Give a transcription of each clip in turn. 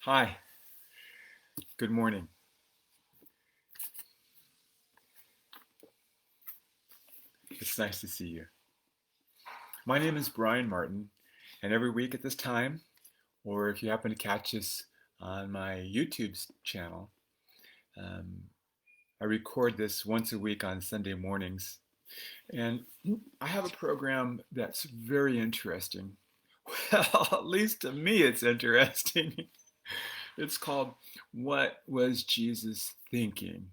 Hi, good morning. It's nice to see you. My name is Brian Martin, and every week at this time, or if you happen to catch us on my YouTube channel, um, I record this once a week on Sunday mornings. And I have a program that's very interesting. Well, at least to me, it's interesting. It's called What Was Jesus Thinking?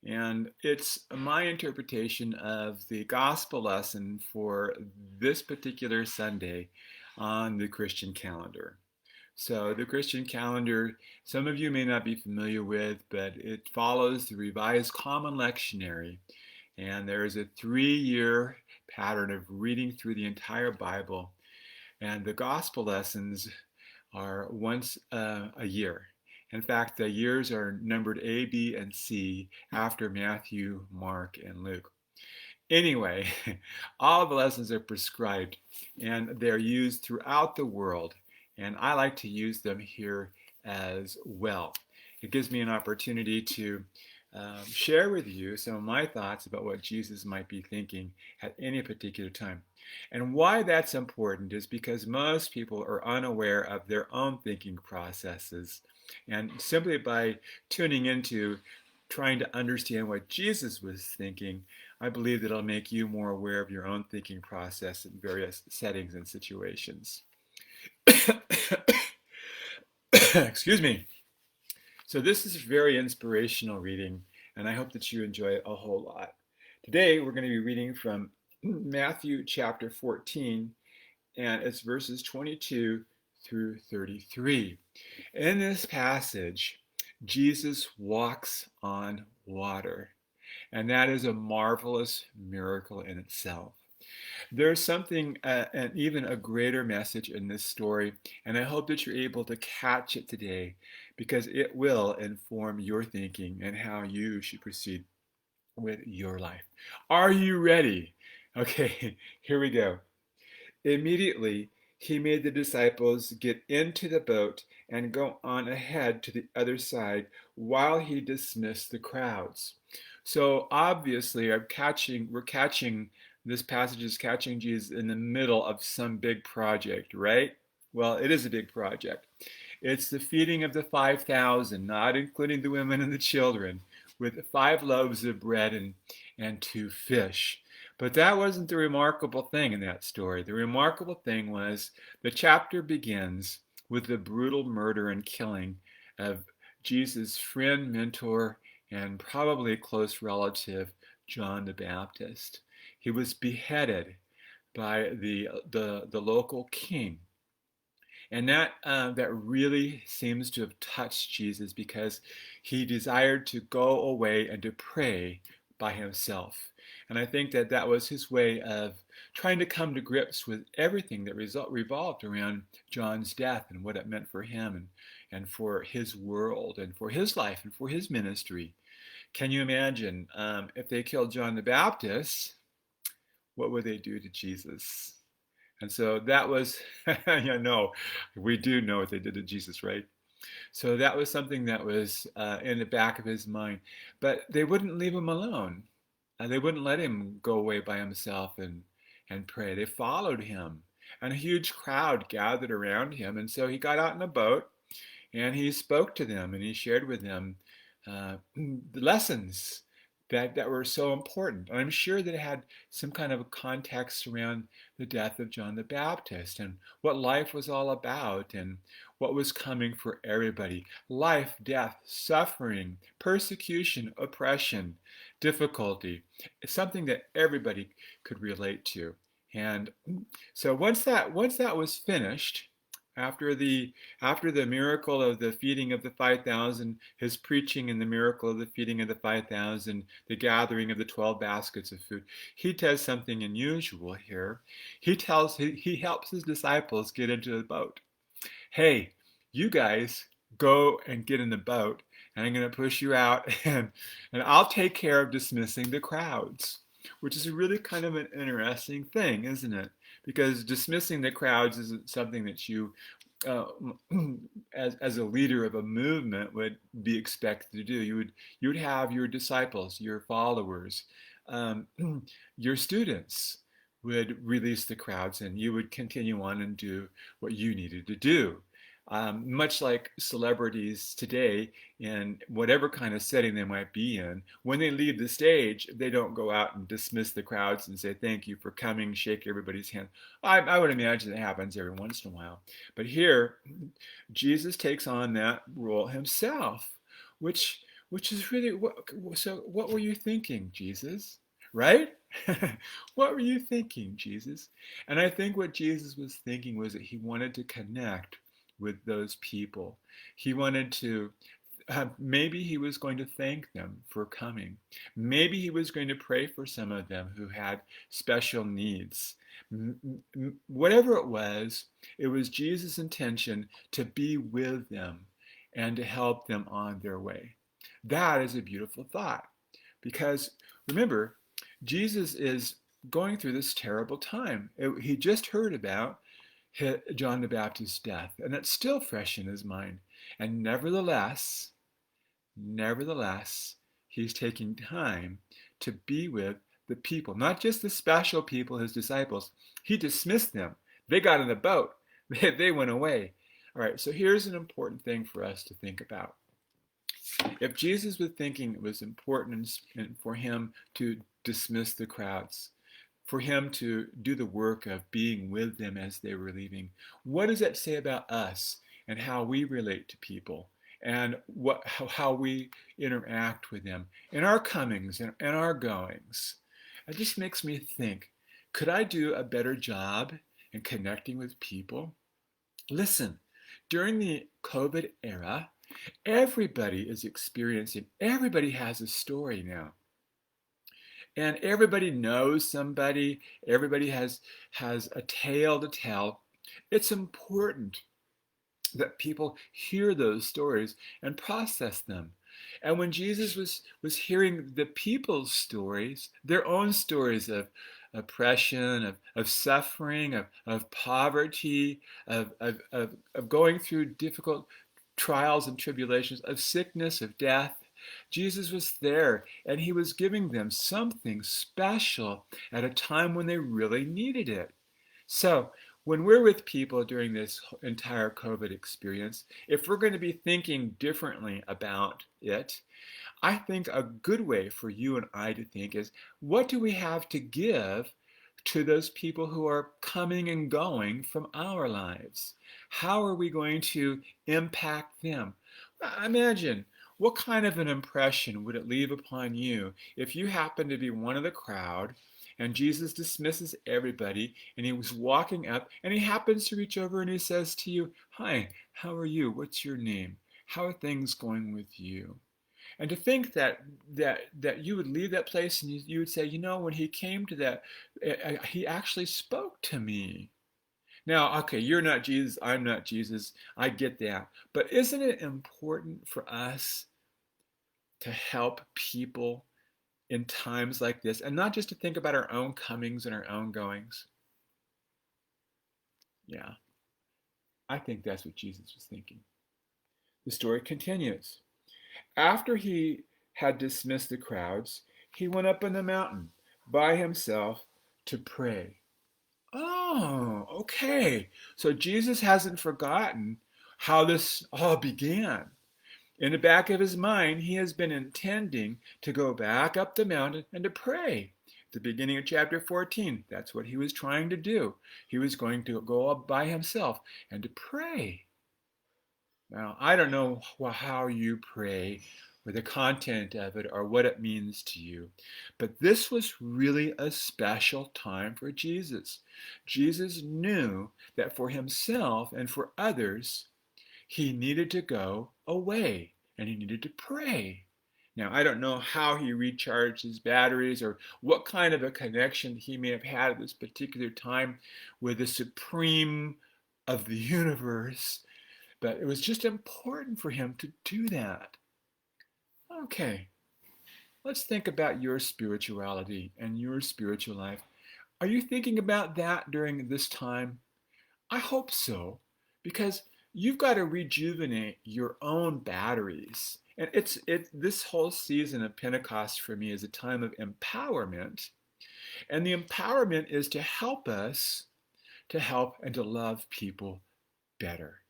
And it's my interpretation of the gospel lesson for this particular Sunday on the Christian calendar. So, the Christian calendar, some of you may not be familiar with, but it follows the Revised Common Lectionary. And there is a 3-year pattern of reading through the entire Bible. And the gospel lessons are once a year. In fact, the years are numbered A, B, and C after Matthew, Mark, and Luke. Anyway, all the lessons are prescribed and they're used throughout the world. And I like to use them here as well. It gives me an opportunity to share with you some of my thoughts about what Jesus might be thinking at any particular time. And why that's important is because most people are unaware of their own thinking processes. And simply by tuning into trying to understand what Jesus was thinking, I believe that it'll make you more aware of your own thinking process in various settings and situations. Excuse me. So this is a very inspirational reading, and I hope that you enjoy it a whole lot. Today we're going to be reading from Matthew chapter 14, and it's verses 22 through 33. In this passage, Jesus walks on water, and that is a marvelous miracle in itself. There's something, and even a greater message in this story, and I hope that you're able to catch it today because it will inform your thinking and how you should proceed with your life. Are you ready? Okay, here we go. Immediately, he made the disciples get into the boat and go on ahead to the other side while he dismissed the crowds. So obviously, we're catching this passage is catching Jesus in the middle of some big project, right? Well, it is a big project. It's the feeding of the 5,000, not including the women and the children, with 5 loaves of bread and 2 fish. But that wasn't the remarkable thing in that story. The remarkable thing was the chapter begins with the brutal murder and killing of Jesus' friend, mentor, and probably close relative, John the Baptist. He was beheaded by the local king. And that really seems to have touched Jesus because he desired to go away and to pray by himself. And I think that that was his way of trying to come to grips with everything that revolved around John's death and what it meant for him and for his world and for his life and for his ministry. Can you imagine if they killed John the Baptist, what would they do to Jesus? And so that was, yeah, no, we do know what they did to Jesus, right? So that was something that was in the back of his mind. But they wouldn't leave him alone. They wouldn't let him go away by himself and pray. They followed him. And a huge crowd gathered around him. And so he got out in a boat and he spoke to them and he shared with them the lessons that were so important. And I'm sure that it had some kind of a context around the death of John the Baptist and what life was all about and what was coming for everybody. Life, death, suffering, persecution, oppression, difficulty. It's something that everybody could relate to. And so once that was finished, after the miracle of the feeding of the 5,000, his preaching and the miracle of the feeding of the 5,000, the gathering of the 12 baskets of food, he does something unusual here. He helps his disciples get into the boat. Hey, you guys go and get in the boat, and I'm going to push you out, and I'll take care of dismissing the crowds, which is really kind of an interesting thing, isn't it? Because dismissing the crowds isn't something that you uh, as a leader of a movement would be expected to do. You would have your disciples, your followers, um, your students would release the crowds, and you would continue on and do what you needed to do. Much like celebrities today, in whatever kind of setting they might be in, when they leave the stage, they don't go out and dismiss the crowds and say, "Thank you for coming," shake everybody's hand. I would imagine it happens every once in a while. But here, Jesus takes on that role himself, which is really what. So, what were you thinking, Jesus? Right? What were you thinking, Jesus? And I think what Jesus was thinking was that he wanted to connect with those people. He wanted to maybe he was going to thank them for coming. Maybe he was going to pray for some of them who had special needs. Whatever it was Jesus' intention to be with them and to help them on their way. That is a beautiful thought because remember, Jesus is going through this terrible time. He just heard about John the Baptist's death, and it's still fresh in his mind. And nevertheless, he's taking time to be with the people, not just the special people, his disciples. He dismissed them. They got in the boat. They went away. All right, so here's an important thing for us to think about. If Jesus was thinking it was important for him to dismiss the crowds, for him to do the work of being with them as they were leaving, what does that say about us and how we relate to people and how we interact with them in our comings and our goings? It just makes me think, could I do a better job in connecting with people? Listen, during the COVID era, everybody has a story now. And everybody knows somebody, everybody has a tale to tell. It's important that people hear those stories and process them. And when Jesus was hearing the people's stories, their own stories of oppression, of suffering, of poverty, of going through difficult trials and tribulations, of sickness, of death, Jesus was there and he was giving them something special at a time when they really needed it. So, when we're with people during this entire COVID experience, if we're going to be thinking differently about it, I think a good way for you and I to think is, what do we have to give to those people who are coming and going from our lives? How are we going to impact them? Imagine, what kind of an impression would it leave upon you if you happen to be one of the crowd and Jesus dismisses everybody and he was walking up and he happens to reach over and he says to you, "Hi, how are you? What's your name? How are things going with you?" And to think that you would leave that place and you would say, when he came to that, he actually spoke to me. Now, okay, you're not Jesus, I'm not Jesus, I get that. But isn't it important for us to help people in times like this and not just to think about our own comings and our own goings? Yeah, I think that's what Jesus was thinking. The story continues. After he had dismissed the crowds, he went up on the mountain by himself to pray. Oh, okay. So Jesus hasn't forgotten how this all began. In the back of his mind, he has been intending to go back up the mountain and to pray. At the beginning of chapter 14, that's what he was trying to do. He was going to go up by himself and to pray. Now, I don't know how you pray or the content of it or what it means to you, but this was really a special time for Jesus. Jesus knew that for himself and for others, he needed to go away and he needed to pray. Now, I don't know how he recharged his batteries or what kind of a connection he may have had at this particular time with the supreme of the universe, but it was just important for him to do that. Okay, let's think about your spirituality and your spiritual life. Are you thinking about that during this time? I hope so, because you've got to rejuvenate your own batteries. And this whole season of Pentecost for me is a time of empowerment. And the empowerment is to help us to help and to love people better.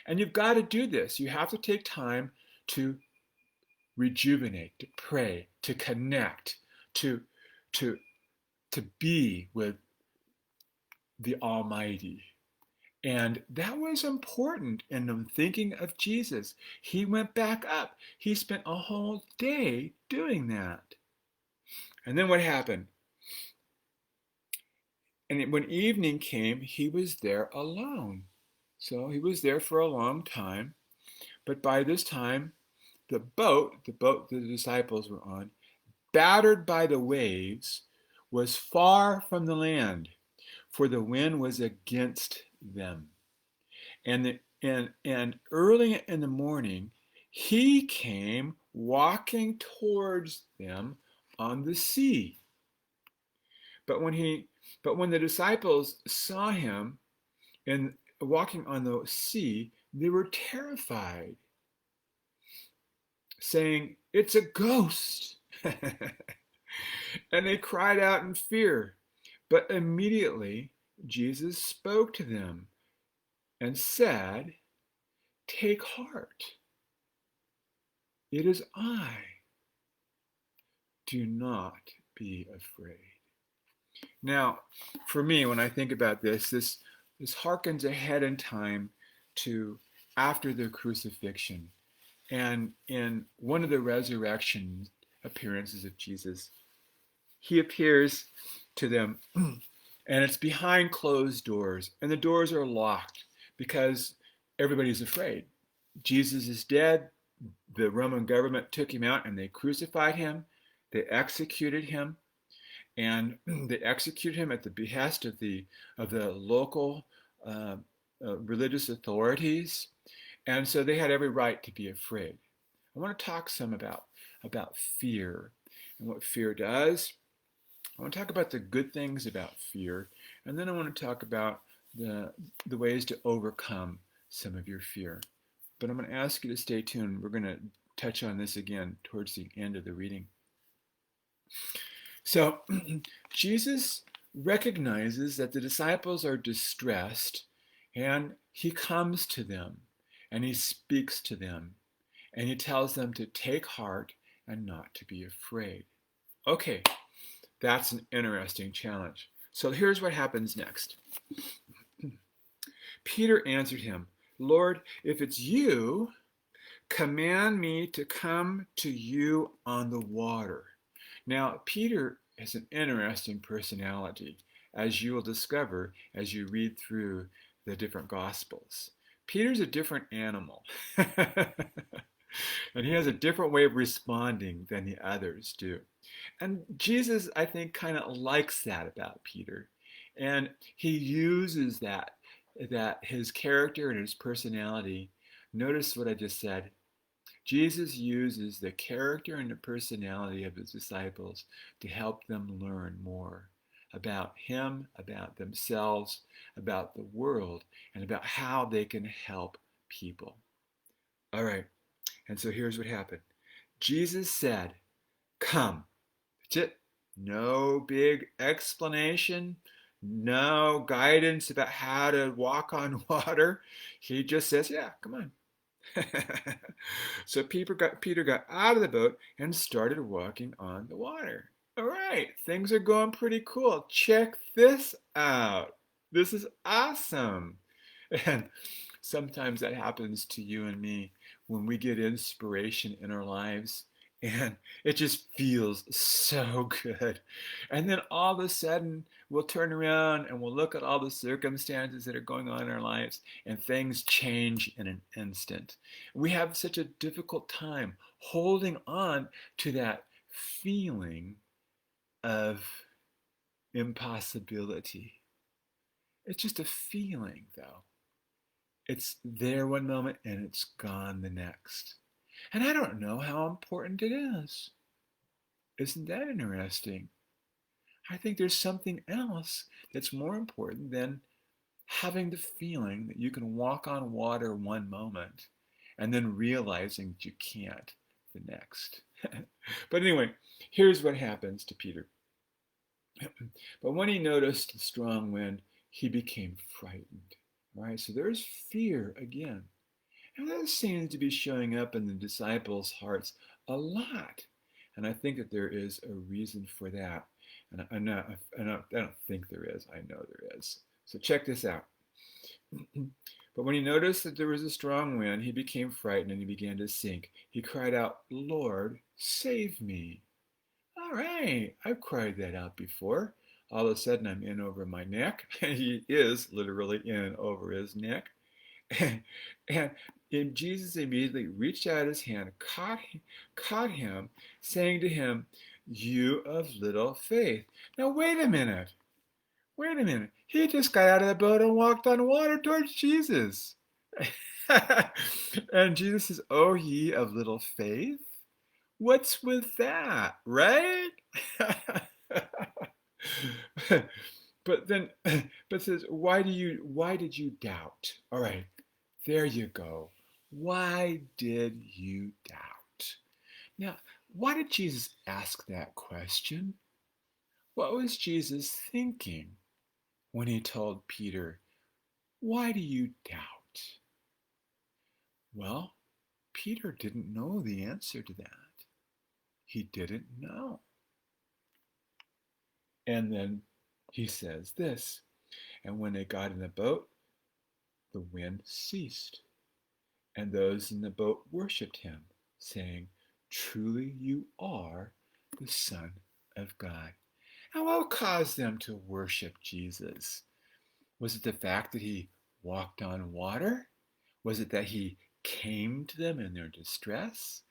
And you've got to do this. You have to take time to rejuvenate, to pray, to connect, to, to, to be with the Almighty. And that was important in the thinking of Jesus. He went back up. He spent a whole day doing that. And then what happened? And when evening came, he was there alone. So he was there for a long time. But by this time, the boat the disciples were on, battered by the waves, was far from the land, for the wind was against them. And early in the morning, he came walking towards them on the sea. But when the disciples saw him walking on the sea, they were terrified, saying, "It's a ghost." And they cried out in fear. But immediately Jesus spoke to them and said, "Take heart. It is I. Do not be afraid." Now, for me, when I think about this harkens ahead in time to after the crucifixion. And in one of the resurrection appearances of Jesus, he appears to them, and it's behind closed doors, and the doors are locked because everybody's afraid. Jesus is dead. The Roman government took him out and they crucified him. They executed him. And they executed him at the behest of the local religious authorities. And so they had every right to be afraid. I want to talk some about fear and what fear does. I want to talk about the good things about fear, and then I want to talk about the ways to overcome some of your fear. But I'm going to ask you to stay tuned. We're going to touch on this again towards the end of the reading. So Jesus recognizes that the disciples are distressed, and he comes to them and he speaks to them and he tells them to take heart and not to be afraid. Okay, that's an interesting challenge. So here's what happens next. Peter answered him, "Lord, if it's you, command me to come to you on the water." Now, Peter is an interesting personality, as you will discover as you read through the different Gospels. Peter's a different animal, and he has a different way of responding than the others do. And Jesus, I think, kind of likes that about Peter, and he uses that his character and his personality. Notice what I just said. Jesus uses the character and the personality of his disciples to help them learn more about him, about themselves, about the world, and about how they can help people. All right, and so here's what happened. Jesus said, "Come." That's it. No big explanation, no guidance about how to walk on water. He just says, "Yeah, come on." So Peter got out of the boat and started walking on the water. All right, things are going pretty cool. Check this out. This is awesome. And sometimes that happens to you and me when we get inspiration in our lives and it just feels so good. And then all of a sudden, we'll turn around and we'll look at all the circumstances that are going on in our lives, and things change in an instant. We have such a difficult time holding on to that feeling of impossibility. It's just a feeling, though. It's there one moment and it's gone the next. And I don't know how important it is. Isn't that interesting? I think there's something else that's more important than having the feeling that you can walk on water one moment and then realizing that you can't the next. But anyway, here's what happens to Peter. But when he noticed the strong wind, he became frightened. All right, so there's fear again. And that seems to be showing up in the disciples' hearts a lot. And I think that there is a reason for that. And I don't think there is, I know there is. So check this out. But when he noticed that there was a strong wind, he became frightened and he began to sink. He cried out, Lord, save me. All right, I've cried that out before. All of a sudden, I'm in over my neck. And he is literally in over his neck. And Jesus immediately reached out his hand, caught him, saying to him, You of little faith. Now, wait a minute. Wait a minute. He just got out of the boat and walked on water towards Jesus. And Jesus says, Oh, ye of little faith? What's with that, right? But says, why did you doubt? All right, there you go. Why did you doubt? Now, why did Jesus ask that question? What was Jesus thinking when he told Peter, why do you doubt? Well, Peter didn't know the answer to that. He didn't know. And then he says this, and when they got in the boat, the wind ceased, and those in the boat worshipped him, saying, Truly you are the Son of God. And what caused them to worship Jesus? Was it the fact that he walked on water? Was it that he came to them in their distress?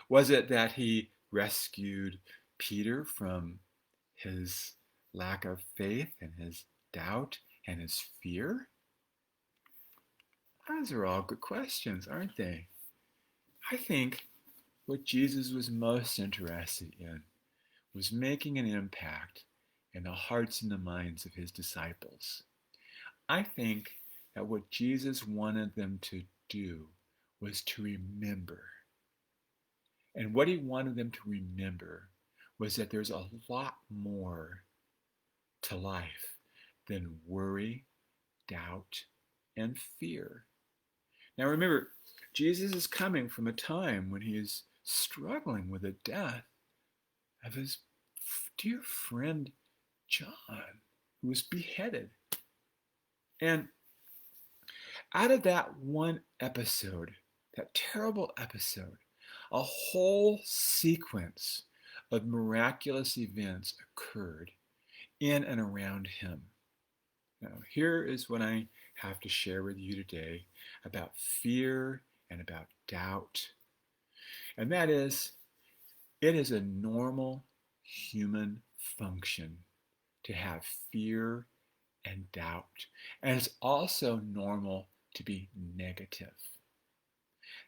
Was it that he rescued Peter from his lack of faith and his doubt and his fear? Those are all good questions, aren't they? I think what Jesus was most interested in was making an impact in the hearts and the minds of his disciples. I think that what Jesus wanted them to do was to remember. And what he wanted them to remember was that there's a lot more to life than worry, doubt, and fear. Now remember, Jesus is coming from a time when he is struggling with the death of his dear friend John, who was beheaded. And out of that one episode, that terrible episode, a whole sequence of miraculous events occurred in and around him. Now, here is what I have to share with you today about fear and about doubt. And that is, it is a normal human function to have fear and doubt. And it's also normal to be negative.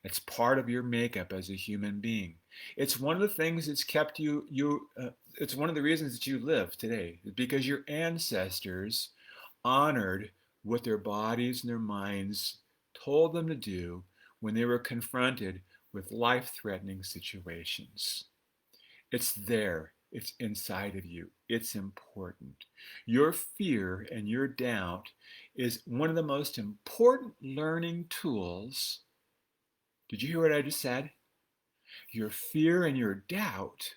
It's part of your makeup as a human being. It's one of the things that's kept it's one of the reasons that you live today, because your ancestors honored what their bodies and their minds told them to do when they were confronted with life-threatening situations. It's there. It's inside of you. It's important. Your fear and your doubt is one of the most important learning tools. Did you hear what I just said? Your fear and your doubt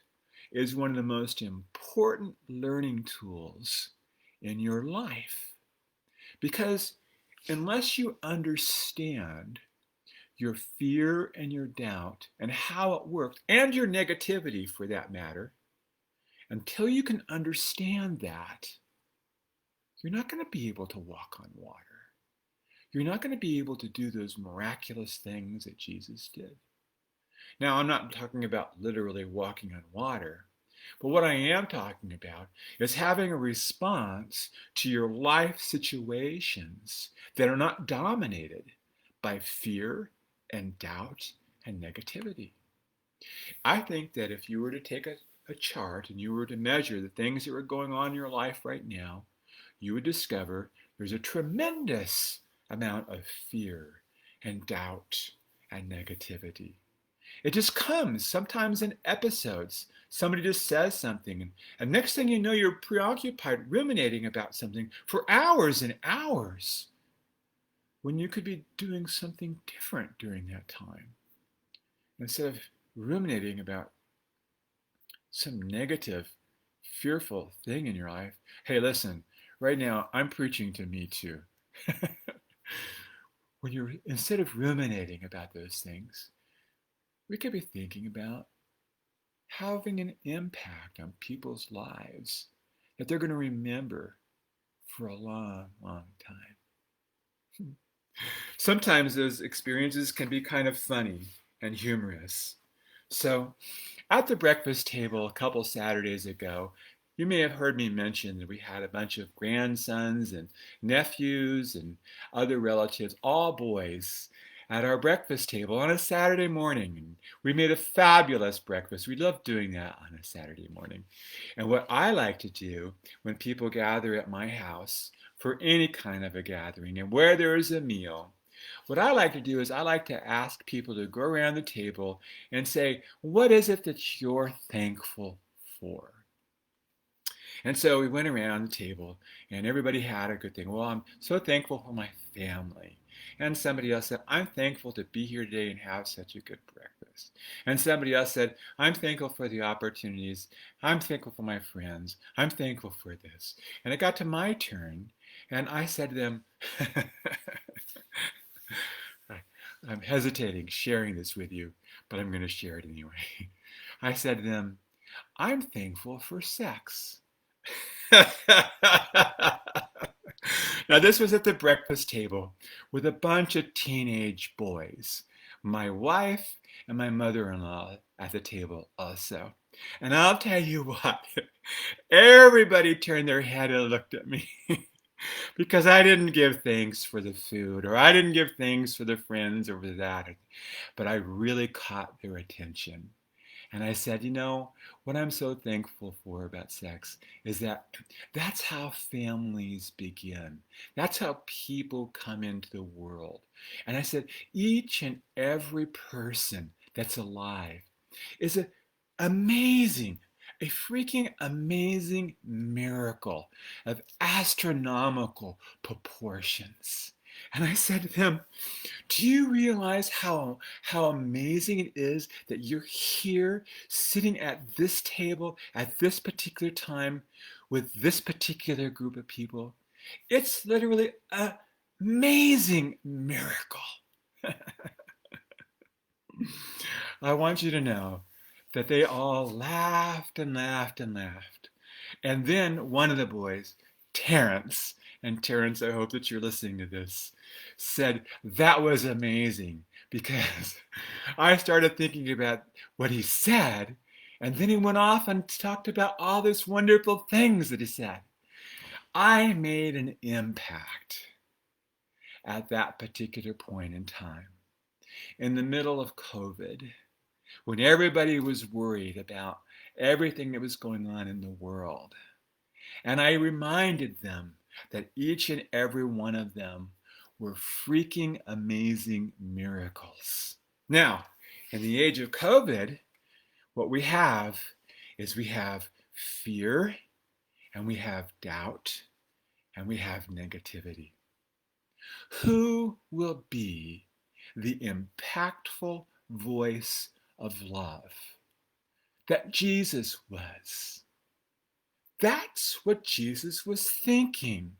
is one of the most important learning tools in your life. Because unless you understand your fear and your doubt and how it works, and your negativity for that matter, until you can understand that, you're not going to be able to walk on water. You're not going to be able to do those miraculous things that Jesus did. Now, I'm not talking about literally walking on water, but what I am talking about is having a response to your life situations that are not dominated by fear and doubt and negativity. I think that if you were to take a chart and you were to measure the things that were going on in your life right now, you would discover there's a tremendous amount of fear and doubt and negativity. It just comes sometimes in episodes. Somebody just says something, and next thing you know, you're preoccupied ruminating about something for hours and hours when you could be doing something different during that time. Instead of ruminating about some negative, fearful thing in your life, hey, listen, right now I'm preaching to me too. When you're, instead of ruminating about those things, we could be thinking about having an impact on people's lives that they're going to remember for a long, long time. Sometimes those experiences can be kind of funny and humorous. So, at the breakfast table a couple Saturdays ago, you may have heard me mention that we had a bunch of grandsons and nephews and other relatives, all boys, at our breakfast table on a Saturday morning. And we made a fabulous breakfast. We love doing that on a Saturday morning. And what I like to do when people gather at my house for any kind of a gathering and where there is a meal, what I like to do is I like to ask people to go around the table and say, what is it that you're thankful for? And so we went around the table and everybody had a good thing. Well, I'm so thankful for my family. And somebody else said, I'm thankful to be here today and have such a good breakfast. And somebody else said, I'm thankful for the opportunities. I'm thankful for my friends. I'm thankful for this. And it got to my turn and I said to them, I'm hesitating sharing this with you, but I'm going to share it anyway. I said to them, I'm thankful for sex. Now, this was at the breakfast table with a bunch of teenage boys, my wife and my mother-in-law at the table also. And I'll tell you what, everybody turned their head and looked at me. Because I didn't give thanks for the food, or I didn't give thanks for the friends or for that, but I really caught their attention. And I said, you know, what I'm so thankful for about sex is that that's how families begin. That's how people come into the world. And I said, each and every person that's alive is an amazing, a freaking amazing miracle of astronomical proportions. And I said to them, do you realize how amazing it is that you're here sitting at this table at this particular time with this particular group of people? It's literally an amazing miracle. I want you to know that they all laughed and laughed and laughed. And then one of the boys, Terrence, and Terrence, I hope that you're listening to this, said, that was amazing, because I started thinking about what he said, and then he went off and talked about all these wonderful things that he said. I made an impact at that particular point in time, in the middle of COVID, when everybody was worried about everything that was going on in the world. And I reminded them that each and every one of them were freaking amazing miracles. Now, in the age of COVID, what we have is we have fear, and we have doubt, and we have negativity. Who will be the impactful voice of love that Jesus was? That's what Jesus was thinking.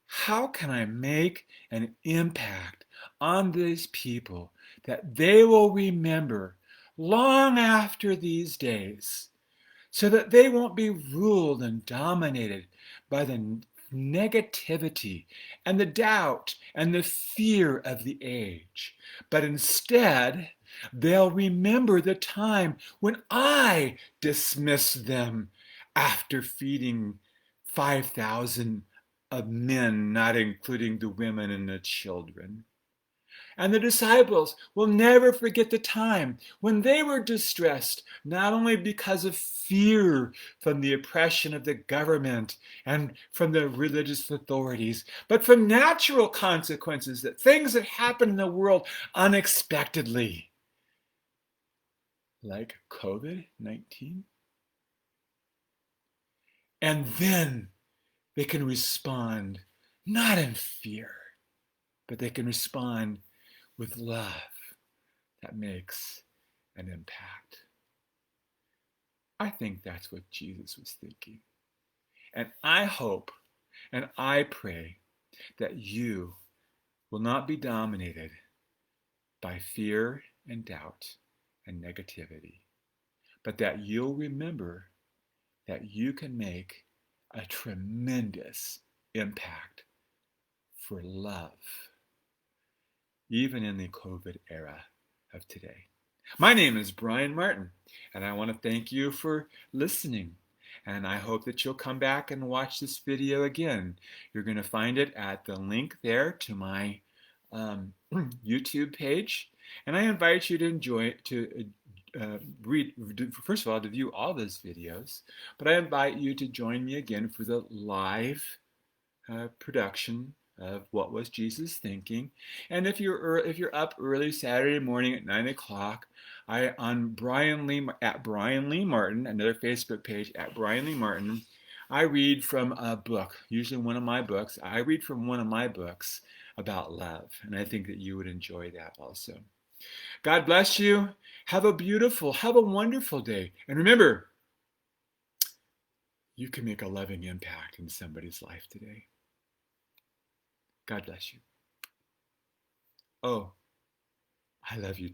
How can I make an impact on these people that they will remember long after these days, so that they won't be ruled and dominated by the negativity and the doubt and the fear of the age, but instead they'll remember the time when I dismissed them after feeding 5,000 of men, not including the women and the children. And the disciples will never forget the time when they were distressed, not only because of fear from the oppression of the government and from the religious authorities, but from natural consequences, that things that happen in the world unexpectedly, like COVID-19. And then they can respond not in fear, but they can respond with love that makes an impact. I think that's what Jesus was thinking. And I hope and I pray that you will not be dominated by fear and doubt and negativity, but that you'll remember that you can make a tremendous impact for love, even in the COVID era of today. My name is Brian Martin, and I want to thank you for listening. And I hope that you'll come back and watch this video again. You're going to find it at the link there to my YouTube page. And I invite you to read, first of all, to view all those videos. But I invite you to join me again for the live production of What Was Jesus Thinking? And if you're up early Saturday morning at 9 o'clock, on Brian Lee at Brian Lee Martin, another Facebook page at Brian Lee Martin, I read from a book, usually one of my books. I read from one of my books about love, and I think that you would enjoy that also. God bless you. Have a wonderful day. And remember, you can make a loving impact in somebody's life today. God bless you. Oh, I love you.